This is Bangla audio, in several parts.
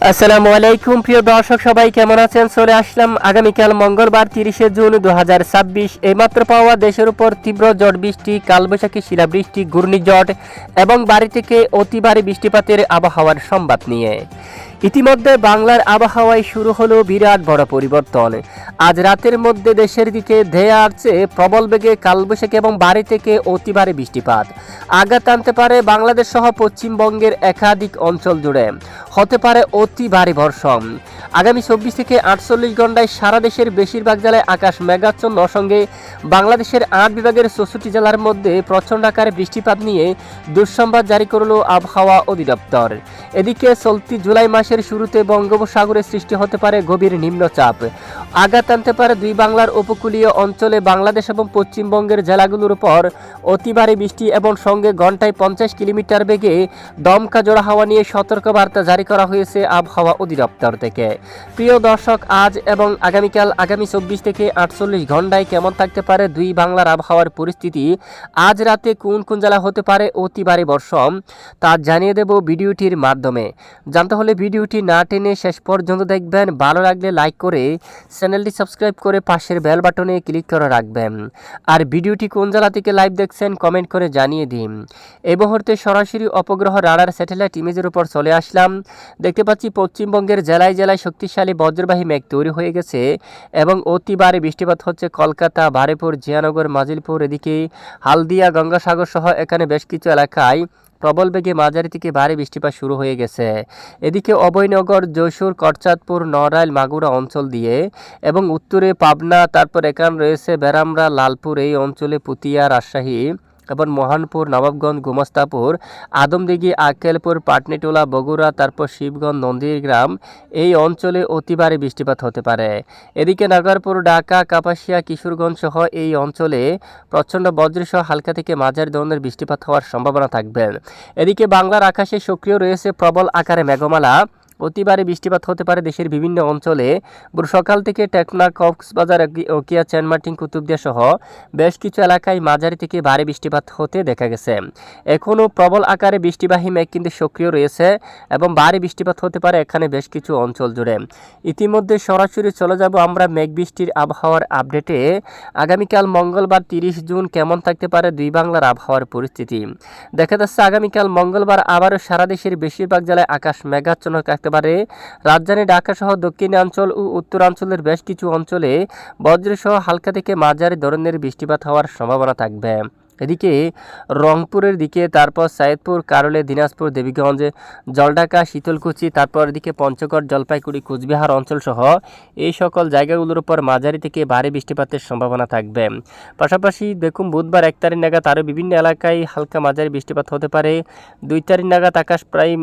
আসসালামু আলাইকুম প্রিয় দর্শক, সবাই কেমন আছেন? চলে আসলাম আগামীকাল মঙ্গলবার 30শে জুন 2026 এইমাত্র পাওয়া দেশের উপর তীব্র ঝড় বৃষ্টি, কালবৈশাখী শিলাবৃষ্টি, ঘূর্ণিঝড় এবং বাড়ি থেকে অতি ভারী বৃষ্টিপাতের আবহাওয়ার সংবাদ নিয়ে। ইতিমধ্যে বাংলার আবহাওয়ায় শুরু হলো বিরাট বড় পরিবর্তন। আজ রাতের মধ্যে দেশের দিকে ধেয়ে আসছে প্রবল বেগে কালবৈশাখী এবং বাড়ি থেকে অতি ভারী বৃষ্টিপাত। আঘাত আনতে পারে বাংলাদেশ সহ পশ্চিমবঙ্গের একাধিক অঞ্চল জুড়ে, হতে পারে অতি ভারী বর্ষণ। আগামী 24 থেকে 48 ঘন্টায় সারা দেশের বেশিরভাগ জেলায় আকাশ মেঘাচ্ছন্ন, সঙ্গে বাংলাদেশের 8 বিভাগের 64 জেলার মধ্যে প্রচণ্ড আকারে বৃষ্টিপাত নিয়ে দুঃসংবাদ জারি করল আবহাওয়া অধিদপ্তর। এদিকে চলতি জুলাই মাসের শুরুতে বঙ্গোপসাগরে সৃষ্টি হতে পারে গভীর নিম্নচাপ। আঘাত আনতে পারে দুই বাংলার উপকূলীয় অঞ্চলে বাংলাদেশ এবং পশ্চিমবঙ্গের জেলাগুলোর উপর অতি ভারী বৃষ্টি এবং সঙ্গে ঘন্টায় 50 কিলোমিটার বেগে দমকা জোড়া হাওয়া নিয়ে সতর্কবার্তা জারি করা হয়েছে আবহাওয়া অধিদপ্তর থেকে। প্রিয় দর্শক, আজ এবং আগামীকাল আগামী 24 থেকে 48 ঘন্টায় কেমন থাকতে পারে দুই বাংলার আবহাওয়ার পরিস্থিতি, আজ রাতে কোন কোন জেলা হতে পারে অতি ভারী বর্ষণ, তা জানিয়ে দেব ভিডিওটির মাধ্যমে। জানতে হলে ভিডিওটি না টেনে শেষ পর্যন্ত দেখবেন। ভালো লাগলে লাইক করে চ্যানেলটি সাবস্ক্রাইব করে পাশের বেল বাটনে ক্লিক করে রাখবেন। আর ভিডিওটি কোন জেলা থেকে লাইভ দেখছেন কমেন্ট করে জানিয়ে দিন। এই মুহূর্তে সরাসরি উপগ্রহ রাডার স্যাটেলাইট ইমেজের উপর চলে আসলাম। দেখতে পাচ্ছি পশ্চিমবঙ্গের জেলায় জেলায় শক্তিশালী বজ্রবাহী মেঘ তৈরি হয়ে গেছে এবং অতি ভারী বৃষ্টিপাত হচ্ছে কলকাতা, বারুইপুর, জিয়ানগর, মাজিলপুর, এদিকে হালদিয়া, গঙ্গাসাগর সহ এখানে বেশ কিছু এলাকায় প্রবল বেগে মাঝারি থেকে ভারী বৃষ্টিপাত শুরু হয়ে গেছে। এদিকে অভয়নগর, যশোর, করচাঁদপুর, নড়াইল, মাগুরা অঞ্চল দিয়ে এবং উত্তরে পাবনা, তারপর এখানে রয়েছে বেরামরা, লালপুর, এই অঞ্চলে পুতিয়া, রাজশাহী এবং মোহনপুর, নবাবগঞ্জ, গোমস্তাপুর, আদমদিঘি, আক্কেলপুর, পাটনিটোলা, বগুড়া, তারপর শিবগঞ্জ, নন্দীগ্রাম, এই অঞ্চলে অতি ভারী বৃষ্টিপাত হতে পারে। এদিকে নাগরপুর, ঢাকা, কাপাসিয়া, কিশোরগঞ্জ সহ এই অঞ্চলে প্রচণ্ড বজ্রসহ হালকা থেকে মাঝারি ধরনের বৃষ্টিপাত হওয়ার সম্ভাবনা থাকবে। এদিকে বাংলার আকাশে সক্রিয় রয়েছে প্রবল আকারে মেঘমালা। অতি ভারী বৃষ্টিপাত হতে পারে দেশের বিভিন্ন অঞ্চলে। সকাল থেকে টেকনা, কক্সবাজার, ওকিয়া, চেনমার্টিন, কুতুবদিয়া সহ বেশ কিছু এলাকায় মাঝারি থেকে ভারী বৃষ্টিপাত হতে দেখা গেছে। এখনও প্রবল আকারে বৃষ্টিবাহী মেঘ কিন্তু সক্রিয় রয়েছে এবং ভারী বৃষ্টিপাত হতে পারে এখানে বেশ কিছু অঞ্চল জুড়ে। ইতিমধ্যে সরাসরি চলে যাব আমরা মেঘ বৃষ্টির আবহাওয়ার আপডেটে। আগামীকাল মঙ্গলবার 30 জুন কেমন থাকতে পারে দুই বাংলার আবহাওয়ার পরিস্থিতি। দেখা যাচ্ছে আগামীকাল মঙ্গলবার আবারও সারা দেশের বেশিরভাগ জেলায় আকাশ মেঘাচ্ছন্ন থাকতে পারে। রাজধানী ঢাকা সহ দক্ষিণাঞ্চল ও উত্তরাঞ্চলের বেশ কিছু অঞ্চলে বজ্রসহ হালকা থেকে মাঝারি ধরনের বৃষ্টিপাত হওয়ার সম্ভাবনা থাকবে। এদিকে রংপুরের দিকে, তারপর সাইদপুর, কারলে, দিনাজপুর, দেবীগঞ্জ, জলঢাকা, শীতলকুচি, তারপর এদিকে পঞ্চগড়, জলপাইগুড়ি, কোচবিহার অঞ্চল সহ এই সকল জায়গাগুলোর উপর মাঝারি থেকে ভারী বৃষ্টিপাতের সম্ভাবনা থাকবে। পাশাপাশি দেখুন বুধবার 1 তারিখ নাগাদ আরও বিভিন্ন এলাকায় হালকা মাঝারি বৃষ্টিপাত হতে পারে। 2 তারিখ নাগাদ আকাশ প্রায়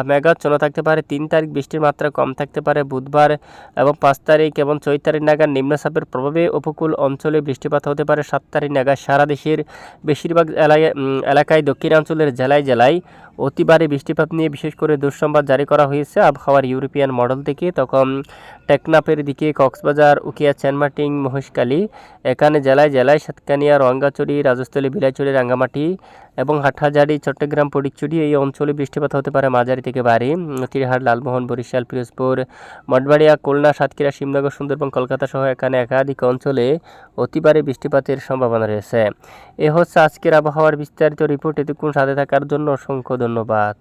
মেঘাচ্ছন্ন থাকতে পারে। 3 তারিখ বৃষ্টির মাত্রা কম থাকতে পারে বুধবার, এবং 5 তারিখ এবং 6 তারিখ নাগাদ নিম্নচাপের প্রভাবে উপকূল অঞ্চলে বৃষ্টিপাত হতে পারে। 7 তারিখ নাগাদ সারা দেশের বেশিরভাগ এলাকায় দক্ষিণাঞ্চলের জেলায় জেলায় অতি ভারী বৃষ্টিপাত নিয়ে বিশেষ করে দুঃসংবাদ জারি করা হয়েছে আবহাওয়ার ইউরোপিয়ান মডেল থেকে। তখন টেকনাফের দিকে, কক্সবাজার, উকিয়া, চেনমার্টিন, মহেশখালী, এখানে জেলায় জেলায় সাতকানিয়া, রঙ্গাচড়ি, রাজস্থলী, বিলাইচড়ি, রাঙ্গামাটি এবং হাটহাজারী, চট্টগ্রাম, ফটিকছড়ি, এই অঞ্চলে বৃষ্টিপাত হতে পারে মাঝারি থেকে ভারী। মতিরহাট, লালমোহন, বরিশাল, পিরোজপুর, মঠবাড়িয়া, খুলনা, সাতক্ষীরা, শিবনগর, সুন্দরবন, কলকাতা সহ এখানে একাধিক অঞ্চলে অতি ভারী বৃষ্টিপাতের সম্ভাবনা রয়েছে। এ হচ্ছে আজকের আবহাওয়ার বিস্তারিত রিপোর্ট। এতক্ষণ সাথে থাকার জন্য অসংখ্য ধন্যবাদ।